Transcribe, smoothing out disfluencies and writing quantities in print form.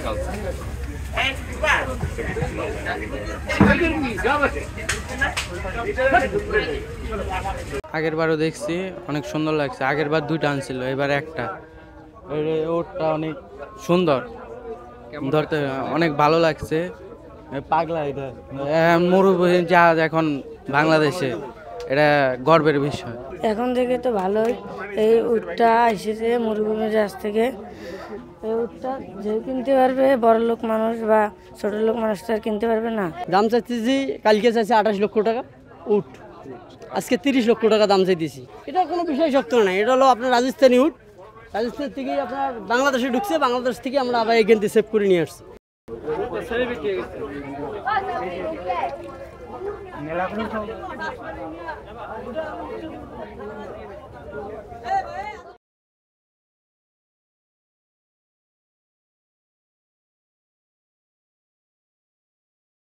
চলছে। আগের বারও দেখছি, অনেক সুন্দর লাগছে। আগের বার দুইটা আনছিল, এবার একটা। ওটা অনেক সুন্দর, ধরতে অনেক ভালো লাগছে। পাগলা এটা মরুভূমি জাহাজ এখন বাংলাদেশে, এটা গর্বের বিষয়। এখন থেকে তো ভালোই, এই উটটা এসেছে মরুভূমির জাহাজ থেকে। এই উটটা যে কিনতে পারবে, বড় লোক মানুষ বা ছোট লোক মানুষ তো আর কিনতে পারবে না। দাম চাইতেছি, কালকে চাইছে 28 লক্ষ টাকা উট, আজকে 30 লক্ষ টাকা দাম চাইতেছি। এটা কোনো বিষয় শক্ত না, এটা হলো আপনার রাজস্থানী উট। রাজস্থান থেকে আপনার বাংলাদেশে ঢুকছে, বাংলাদেশ থেকে আমরা আবার এখান থেকে সেভ করে নিয়ে আসছি।